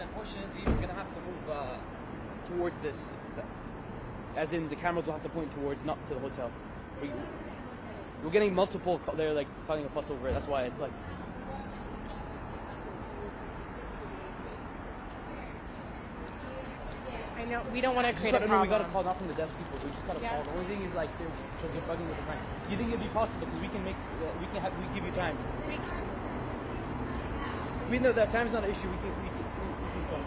unfortunately, we're gonna have to move towards this, as in the cameras will have to point towards, not to the hotel. We're getting multiple. They're like causing a fuss over it. That's why it's like. I know we don't want to create a problem. We gotta call not from the desk people. We just gotta call. The only thing is like they're bugging with the time. Do you think it'd be possible? Because we give you time. We know that time's not an issue. We can call.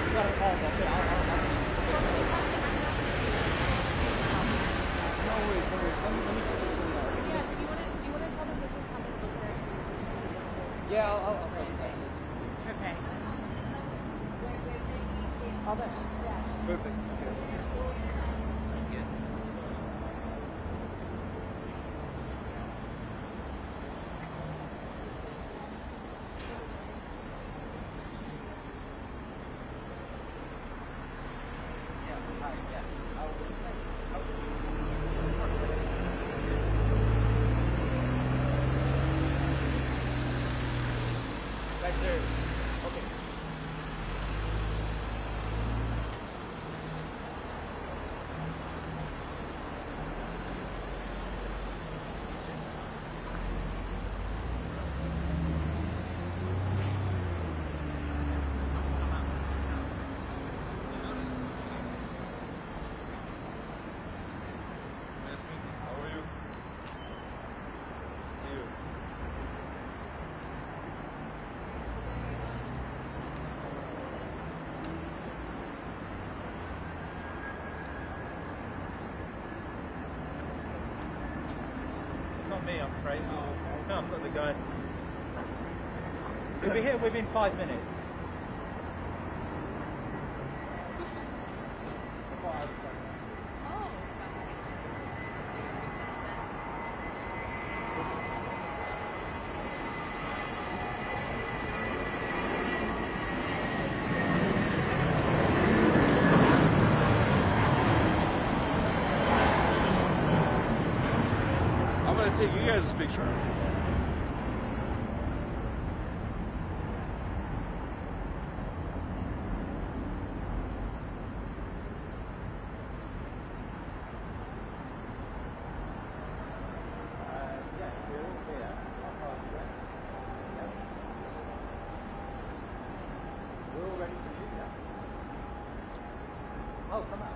You gotta call them. Okay, I'll no worries. Let me just do something else. Yeah, do you want to call the business conference before? Yeah, I'll call you. Okay. All that. Yeah. Perfect. Okay. Right, sir. Okay. How are you? See you. It's not me, I'm afraid. No, I'm not the guy. We'll be here within 5 minutes. I'm gonna take you guys' picture. We're all ready for you, yeah? Oh, come out.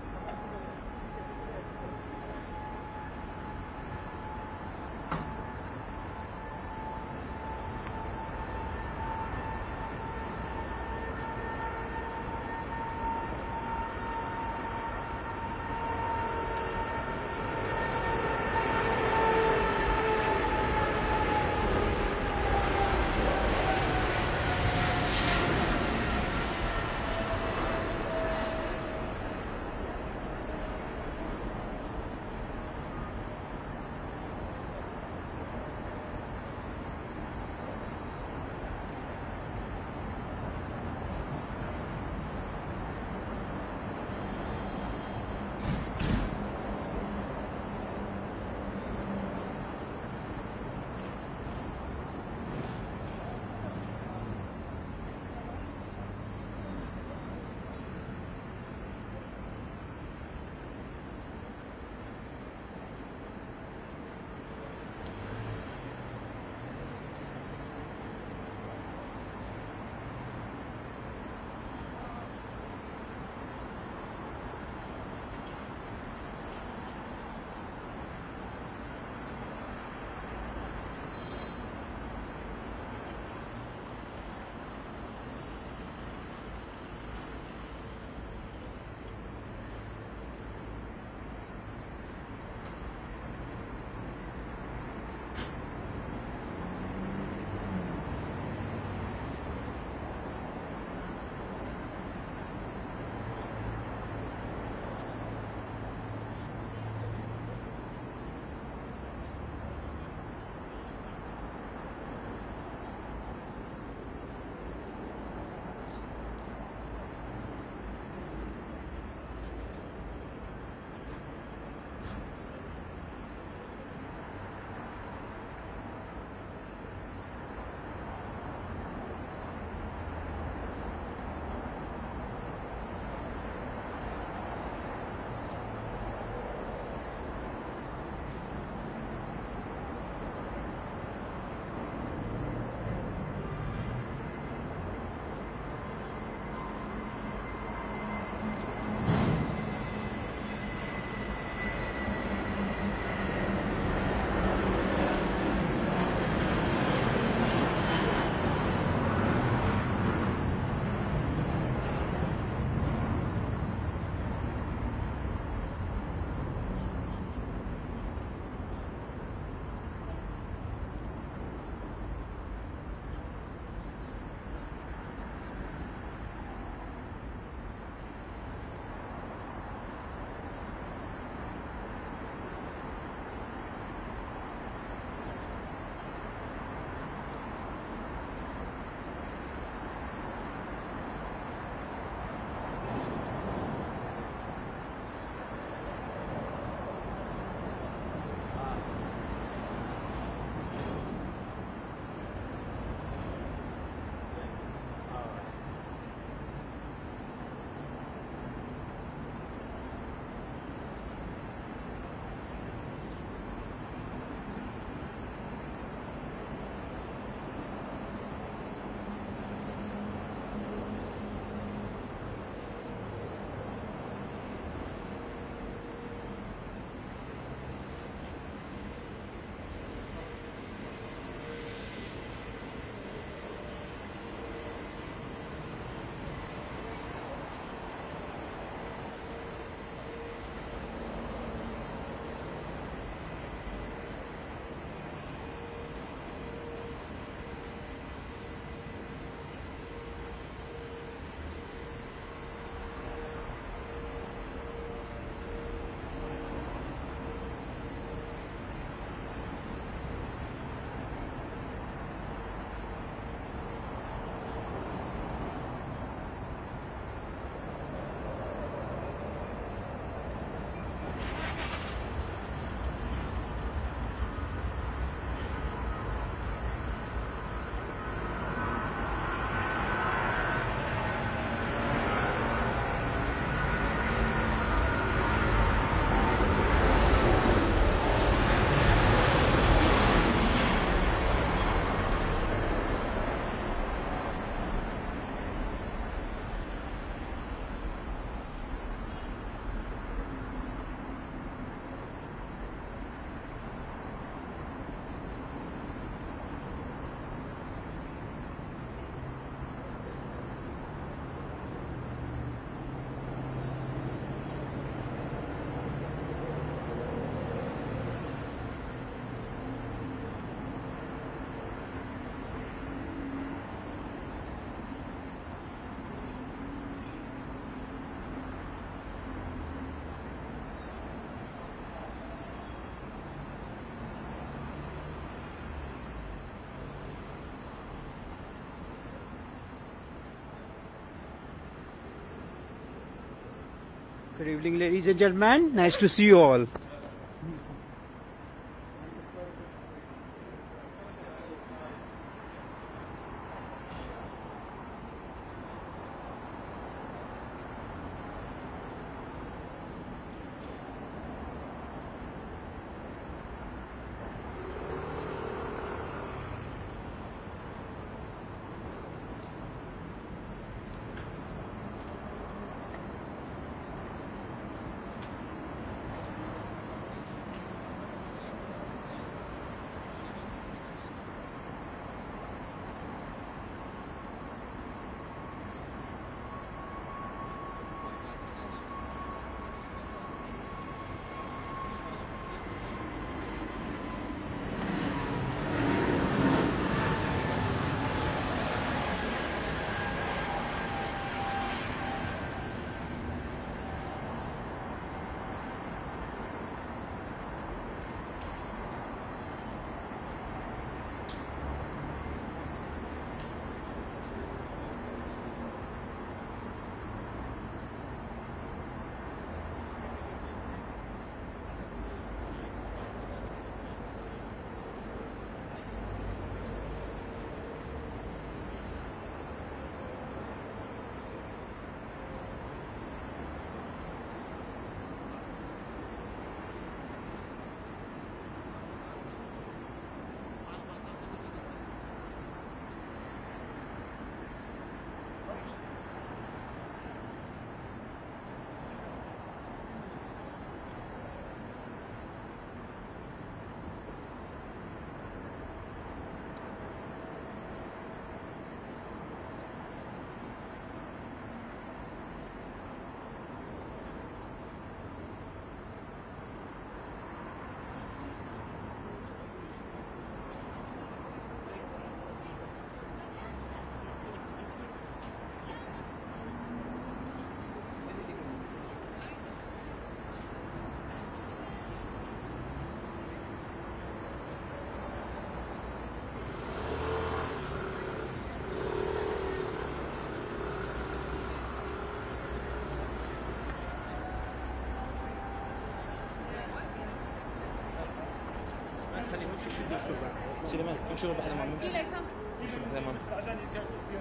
Good evening, ladies and gentlemen. Nice to see you all.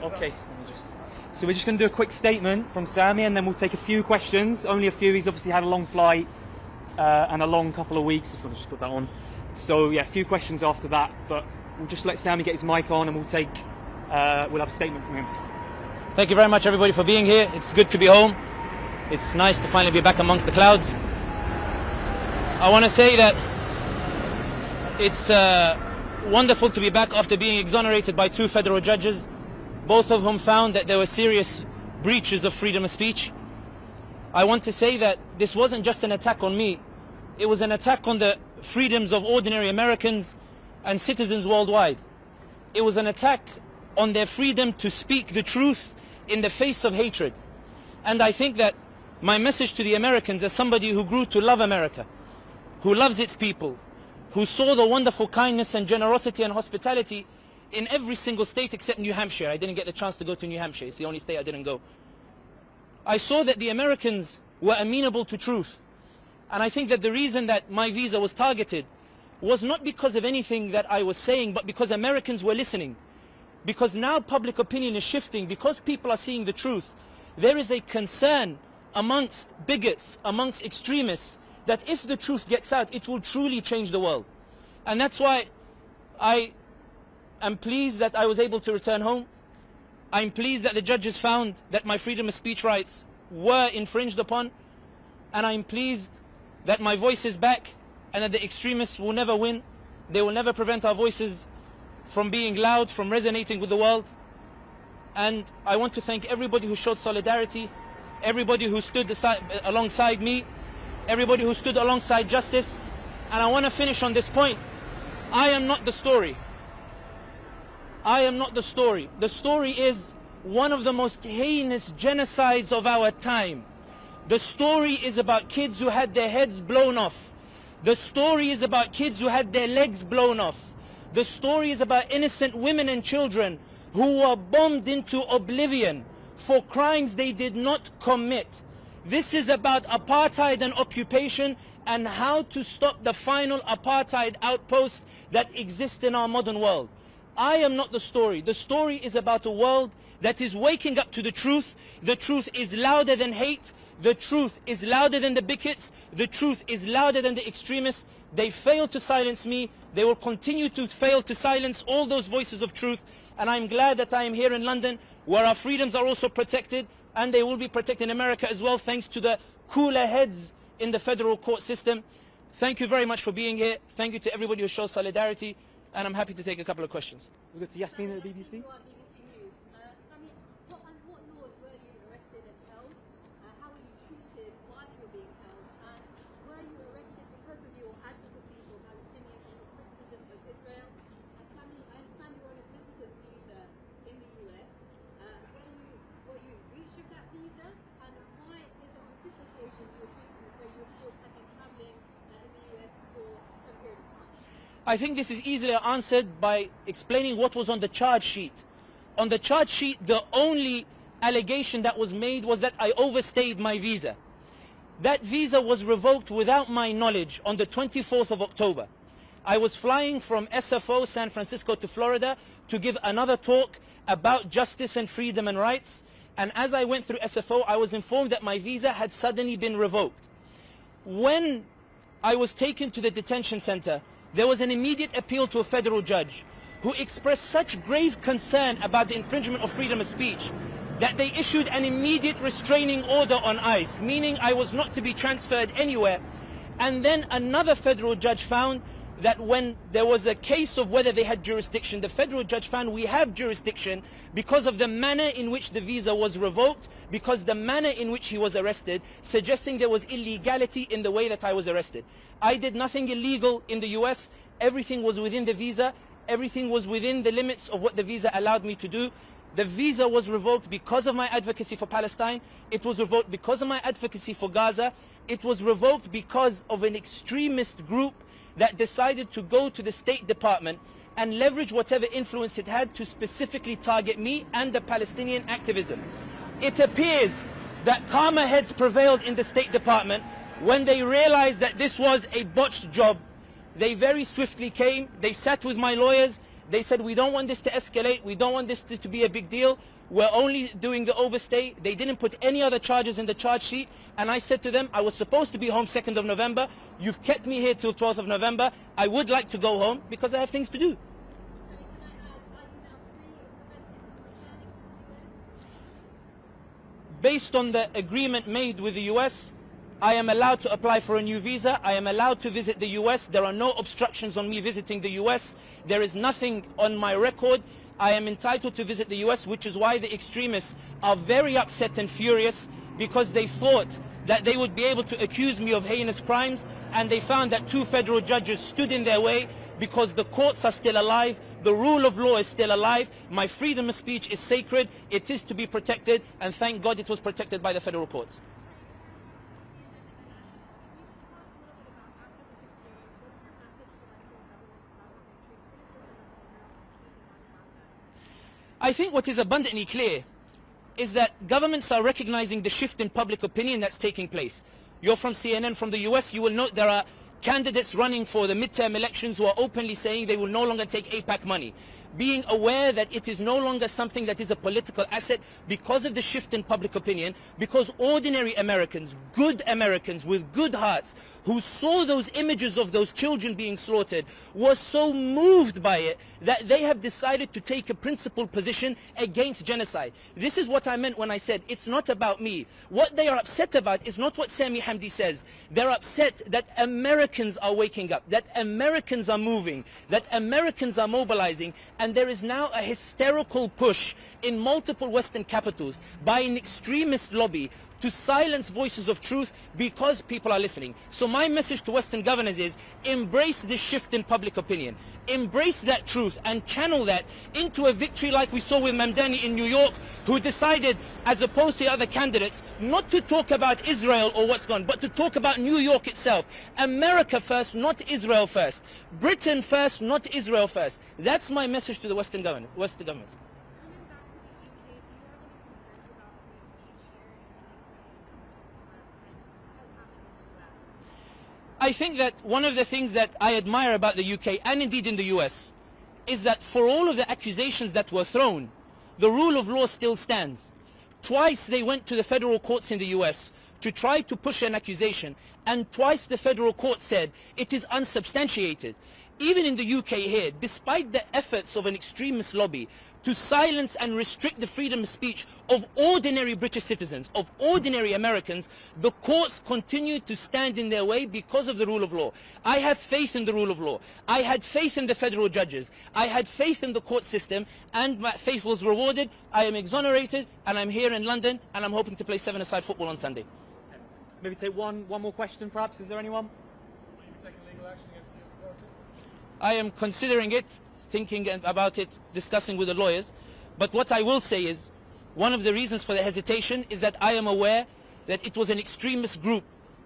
Okay, so we're just going to do a quick statement from Sami and then we'll take a few questions, only a few. He's obviously had a long flight and a long couple of weeks, if you want to just put that on. So yeah, a few questions after that, but we'll just let Sami get his mic on and we'll have a statement from him. Thank you very much everybody for being here. It's good to be home. It's nice to finally be back amongst the clouds. I want to say that it's wonderful to be back after being exonerated by 2 federal judges, both of whom found that there were serious breaches of freedom of speech. I want to say that this wasn't just an attack on me, it was an attack on the freedoms of ordinary Americans and citizens worldwide. It was an attack on their freedom to speak the truth in the face of hatred. And I think that my message to the Americans, as somebody who grew to love America, who loves its people, who saw the wonderful kindness and generosity and hospitality in every single state except New Hampshire. I didn't get the chance to go to New Hampshire. It's the only state I didn't go. I saw that the Americans were amenable to truth. And I think that the reason that my visa was targeted was not because of anything that I was saying, but because Americans were listening. Because now public opinion is shifting, because people are seeing the truth. There is a concern amongst bigots, amongst extremists, that if the truth gets out, it will truly change the world. And that's why I am pleased that I was able to return home. I'm pleased that the judges found that my freedom of speech rights were infringed upon. And I'm pleased that my voice is back and that the extremists will never win. They will never prevent our voices from being loud, from resonating with the world. And I want to thank everybody who showed solidarity, everybody who stood alongside me, everybody who stood alongside justice. And I want to finish on this point. I am not the story. I am not the story. The story is one of the most heinous genocides of our time. The story is about kids who had their heads blown off. The story is about kids who had their legs blown off. The story is about innocent women and children who were bombed into oblivion for crimes they did not commit. This is about apartheid and occupation and how to stop the final apartheid outpost that exists in our modern world. I am not the story. The story is about a world that is waking up to the truth. The truth is louder than hate. The truth is louder than the bigots. The truth is louder than the extremists. They failed to silence me. They will continue to fail to silence all those voices of truth. And I'm glad that I am here in London, where our freedoms are also protected, and they will be protected in America as well, thanks to the cooler heads in the federal court system. Thank you very much for being here. Thank you to everybody who shows solidarity, and I'm happy to take a couple of questions. We'll go to Yasmin at the BBC. You are BBC News. Sami, what laws were you arrested and held? How were you treated while you were being held? And were you arrested because of your advocacy for Palestinians and your criticism of Israel? And Sami, I understand you were on a visitor's visa in the US. Were you breached of that visa? And why is it on this occasion you were treated this way? You, of course, had been traveling in the US for some period of time. I think this is easily answered by explaining what was on the charge sheet. On the charge sheet, the only allegation that was made was that I overstayed my visa. That visa was revoked without my knowledge on the 24th of October. I was flying from SFO, San Francisco, to Florida to give another talk about justice and freedom and rights. And as I went through SFO, I was informed that my visa had suddenly been revoked. When I was taken to the detention center, there was an immediate appeal to a federal judge who expressed such grave concern about the infringement of freedom of speech that they issued an immediate restraining order on ICE, meaning I was not to be transferred anywhere. And then another federal judge found that when there was a case of whether they had jurisdiction, the federal judge found we have jurisdiction because of the manner in which the visa was revoked, because the manner in which he was arrested, suggesting there was illegality in the way that I was arrested. I did nothing illegal in the US. Everything was within the visa. Everything was within the limits of what the visa allowed me to do. The visa was revoked because of my advocacy for Palestine. It was revoked because of my advocacy for Gaza. It was revoked because of an extremist group that decided to go to the State Department and leverage whatever influence it had to specifically target me and the Palestinian activism. It appears that calmer heads prevailed in the State Department when they realized that this was a botched job. They very swiftly came, they sat with my lawyers, they said, we don't want this to escalate, we don't want this to be a big deal, we're only doing the overstay. They didn't put any other charges in the charge sheet, and I said to them, I was supposed to be home 2nd of November, you've kept me here till 12th of November, I would like to go home because I have things to do. Based on the agreement made with the US, I am allowed to apply for a new visa. I am allowed to visit the US. There are no obstructions on me visiting the US. There is nothing on my record. I am entitled to visit the US, which is why the extremists are very upset and furious, because they thought that they would be able to accuse me of heinous crimes, and they found that 2 federal judges stood in their way because the courts are still alive, the rule of law is still alive, my freedom of speech is sacred, it is to be protected, and thank God it was protected by the federal courts. I think what is abundantly clear is that governments are recognizing the shift in public opinion that's taking place. You're from CNN, from the US, you will note there are candidates running for the midterm elections who are openly saying they will no longer take AIPAC money, being aware that it is no longer something that is a political asset because of the shift in public opinion, because ordinary Americans, good Americans with good hearts, who saw those images of those children being slaughtered, were so moved by it that they have decided to take a principled position against genocide. This is what I meant when I said it's not about me. What they are upset about is not what Sami Hamdi says. They're upset that Americans are waking up, that Americans are moving, that Americans are mobilizing, and there is now a hysterical push in multiple Western capitals by an extremist lobby to silence voices of truth because people are listening. So my message to Western governors is embrace this shift in public opinion. Embrace that truth and channel that into a victory like we saw with Mamdani in New York, who decided, as opposed to other candidates, not to talk about Israel or what's gone, but to talk about New York itself. America first, not Israel first. Britain first, not Israel first. That's my message to the Western governments. I think that one of the things that I admire about the UK, and indeed in the US, is that for all of the accusations that were thrown, the rule of law still stands. Twice they went to the federal courts in the US to try to push an accusation, and twice the federal court said it is unsubstantiated. Even in the UK here, despite the efforts of an extremist lobby to silence and restrict the freedom of speech of ordinary British citizens, of ordinary Americans, the courts continue to stand in their way because of the rule of law. I have faith in the rule of law. I had faith in the federal judges. I had faith in the court system, and my faith was rewarded. I am exonerated, and I'm here in London, and I'm hoping to play seven-a-side football on Sunday. Maybe take one more question, perhaps. Is there anyone? Will you be taking legal action against your supporters? I am considering it, thinking about it, discussing with the lawyers. But what I will say is, one of the reasons for the hesitation is that I am aware that it was an extremist group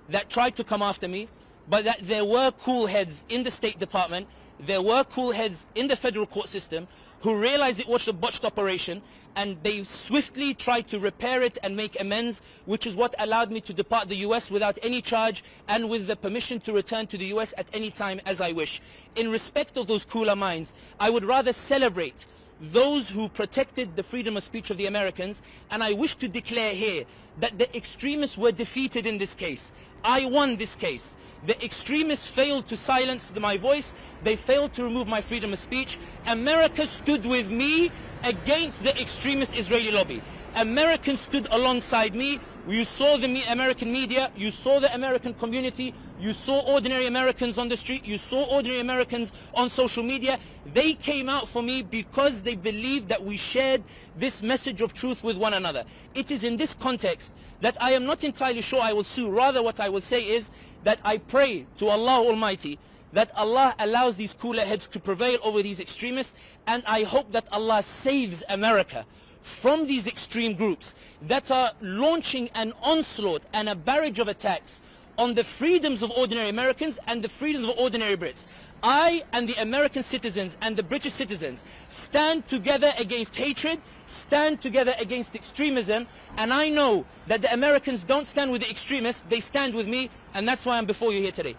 that tried to come after me, but that there were cool heads in the State Department, there were cool heads in the federal court system who realized it was a botched operation, and they swiftly tried to repair it and make amends, which is what allowed me to depart the US without any charge and with the permission to return to the US at any time as I wish. In respect of those cooler minds, I would rather celebrate those who protected the freedom of speech of the Americans, and I wish to declare here that the extremists were defeated in this case. I won this case. The extremists failed to silence my voice. They failed to remove my freedom of speech. America stood with me against the extremist Israeli lobby. Americans stood alongside me. You saw the American media, you saw the American community, you saw ordinary Americans on the street, you saw ordinary Americans on social media. They came out for me because they believed that we shared this message of truth with one another. It is in this context that I am not entirely sure I will sue. Rather, what I will say is that I pray to Allah Almighty that Allah allows these cooler heads to prevail over these extremists, and I hope that Allah saves America from these extreme groups that are launching an onslaught and a barrage of attacks on the freedoms of ordinary Americans and the freedoms of ordinary Brits. I and the American citizens and the British citizens stand together against hatred, stand together against extremism, and I know that the Americans don't stand with the extremists, they stand with me, and that's why I'm before you here today.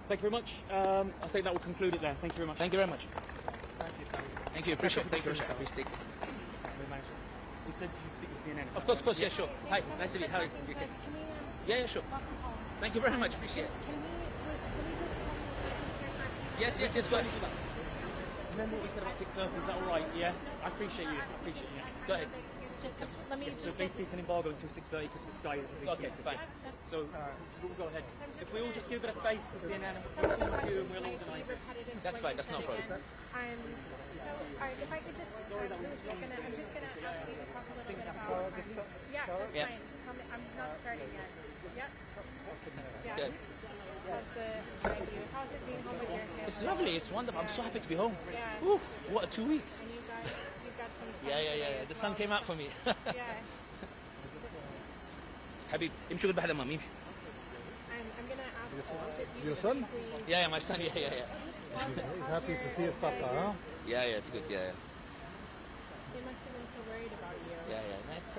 Thank you very much. I think that will conclude it there. Thank you very much. Thank you very much. Thank you, Sami. Thank you, appreciate it. Thank you very much. Appreciate it. You said you'd speak to CNN. Of course, yeah, sure. Hi, nice to meet you. How are you? Can we, Yeah, sure. welcome home. Thank you very much, appreciate it. Can we Yes, go ahead. Remember what we said about 6:30? Is that all right? Yeah, I appreciate you. Go ahead. just let me So basically, it's an embargo until 6:30 because of Sky is Okay, exclusive. fine. So we'll go ahead. If we all just give a bit of space to CNN, we'll review and we'll organise it. That's fine, that's no problem. So, alright, if I could just, I'm just gonna ask you to talk a little bit about, yeah, that's Yeah. fine. Tell me, I'm not starting yet. Yep. Yeah. Good. How's it being home with your family? It's lovely, it's wonderful. I'm so happy to be home. Yeah. Oof, what 2 weeks. And you've got some Yeah. The sun came out for me. Yeah. Habib, امشي قول بحد امام امشي. I'm gonna ask you Your son? Yeah, my son, yeah. He's happy to see his papa, huh? Yeah, it's good, yeah. They must have been so worried about you. Yeah. That's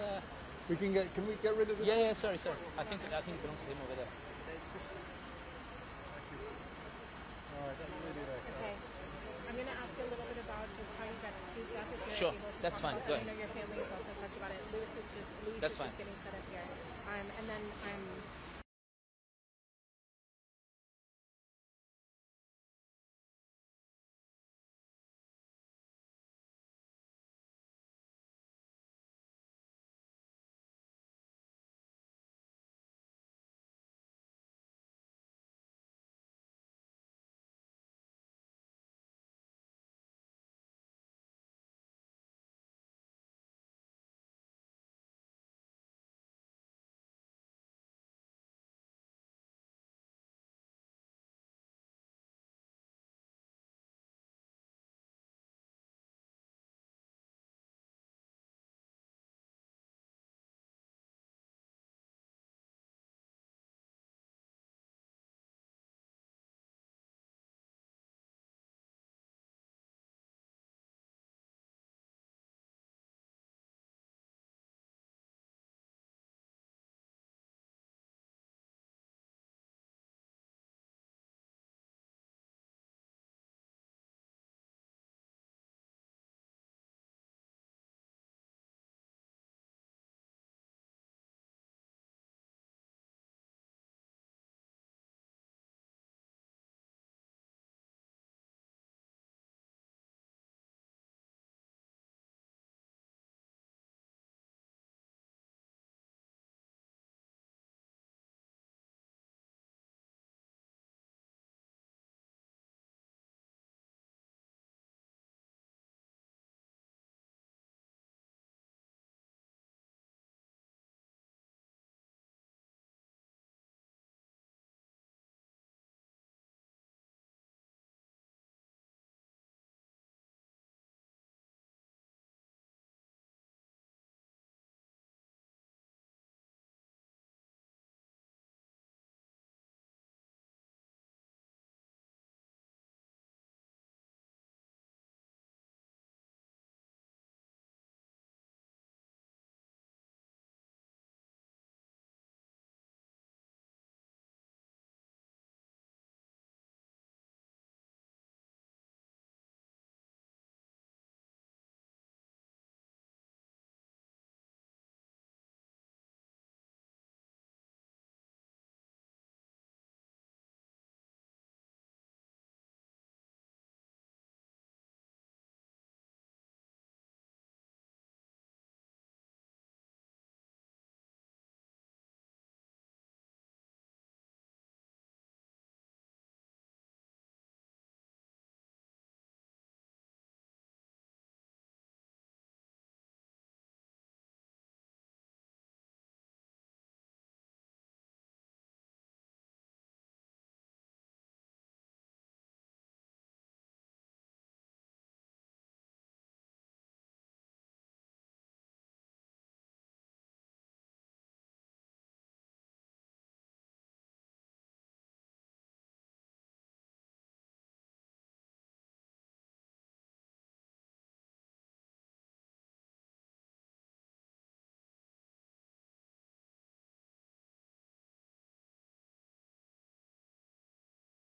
Can we get rid of this? yeah, sorry. I think it belongs to him over there. Okay. I'm gonna ask a little bit about just how you got scooped up. If you're Sure, able to that's talk fine. about Go that. ahead. I know your family has also talked about it. Louis That's is fine. just getting set up here.